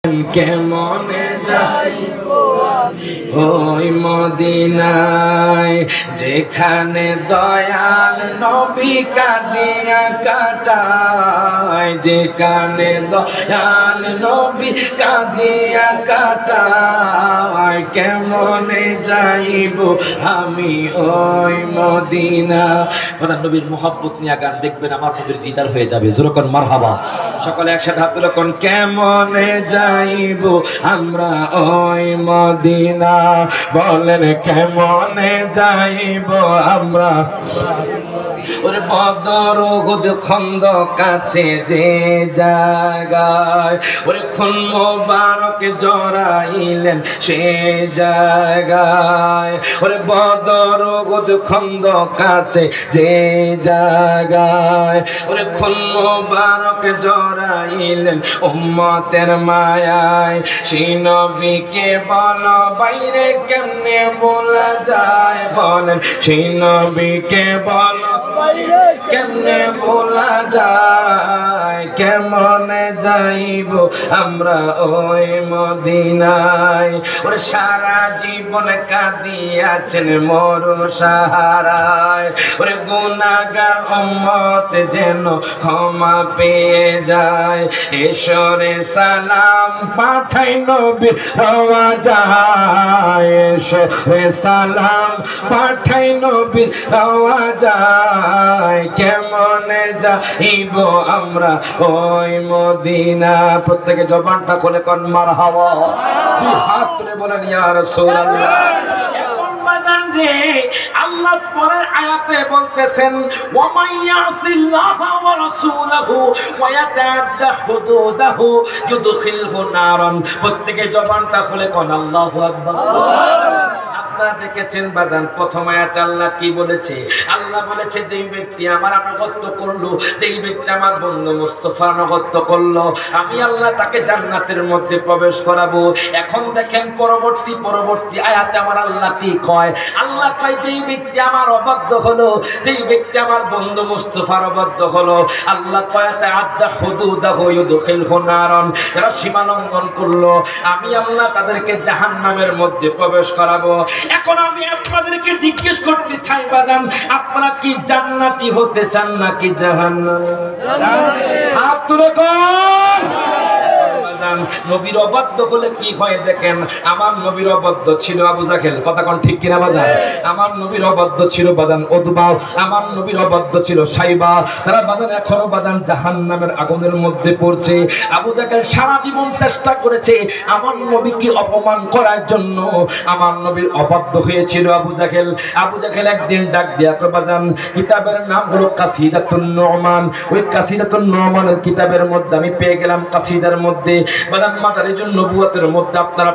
কেমনে যাইব ওই মদিনায় যেখানে দয়াল নবী কাঁদিয়া কাটায়, যেখানে দয়াল নবী কাঁদিয়া কাটায়। কেমনে যাইব আমি ওই মদিনা। কথা নবীর মুহাব্বত নিয়ে গান দেখবেন, আমার নবীর দিদার হয়ে যাবে। জোরকন মারহাবা। সকলে একসাথে হাত তুলে কোন কেমনে যাইব আমরা ওই মদিনা। বলেন কেমনে যাইব আমরা ওরে বদর উহুদ খন্দক কাছে যে জায়গায়, ওরে খুন মোবারক জড়াইলেন সে জায়গায়, ওরে বদর উহুদ খন্দক কাছে যে জায়গায়, ওরে খুন মোবারক জড়াইলেন উম্মতের মায়ায়। সেই নবীকে বলো বাইরে কেমনে বলা যায়, বলেন সেই নবীকে বলো কেমনে বলা যায়। কেমনে যাইব আমরা ওই মদিনায়। ওরে সারা জীবন কাঁদিয়াছেন মরু সাহারায়, ওরে গুনাহগার উম্মত যেন ক্ষমা পেয়ে যায়। ঈশ্বরে সালাম পাঠাই নবী রওয়া যায়, ঈশ্বরে সালাম পাঠাই নবী রওয়া যায়। কেমনে যাইব আমরা ওই মদিনা। প্রত্যেকে জবানটা খুলে কোন মারহাবা। দুই হাত তুলে বলেন ইয়া রাসূলুল্লাহ। আল্লাহ পরের আয়াতে বলতেছেন ওয়া মাইয়াসিল্লাহা ওয়া রাসূলাহু ওয়া ইয়াতাআদ্দা হুদুদাহু ইউদখিলহু নারান। প্রত্যেকে জবানটা খুলে কোন আল্লাহু আকবার। আপনারা দেখেছেন বাজান, প্রথম আয়াতে আল্লাহ কি বলেছে? আল্লাহ বলেছে যেই ব্যক্তি আমার আনুগত্য করলো, যেই ব্যক্তি আমার বন্ধু মুস্তাফার আনুগত্য করলো, আমি আল্লাহ তাকে জান্নাতের মধ্যে প্রবেশ করাবো। এখন দেখেন পরবর্তী আয়াতে আমার আল্লাহ কি কয়? আল্লাহ কয় যেই ব্যক্তি আমার অবাধ্য হলো, যেই ব্যক্তি আমার বন্ধু মুস্তাফার অবাধ্য হলো, আল্লাহ কয় তাআদ্দা হুদুদাহু ইউদখিলহু নারান। যারা সীমা লঙ্ঘন করলো, আমি আল্লাহ তাদেরকে জাহান্নামের মধ্যে প্রবেশ করাবো। এখন আমি আপনাদেরকে জিজ্ঞেস করতে চাই বাজান, আপনারা কি জান্নাতি হতে চান নাকি জাহান্নামী? হাত তুলে কোন নবীর অবাধ্য হলে কি হয় দেখেন। আমার নবীর অবাধ্য ছিল আবু জাহেল, কথা কোন ঠিক কিনা বাজান? আমার নবীর অবাধ্য ছিল বাজান উতবা, আমার নবীর অবাধ্য ছিল সাইবা। তারা বাজান এখনো বাজান জাহান্নামের আগুনের মধ্যে পড়ছে। আবু জাহেল সারা জীবন চেষ্টা করেছে আমার নবীকে অপমান করার জন্য। আমার নবীর অবাধ্য হয়েছিল আবু জাহেল। আবু জাহেল একদিন ডাক দিয়া তো বাজান, কিতাবের নাম হলো কাসিদাতুন নুমান। ওই কাসিদাতুন নুমানের কিতাবের মধ্যে আমি পেয়ে গেলাম কাসিদার মধ্যে বাদাম মাদারিজুন নবুয়তের মধ্যে আপনারা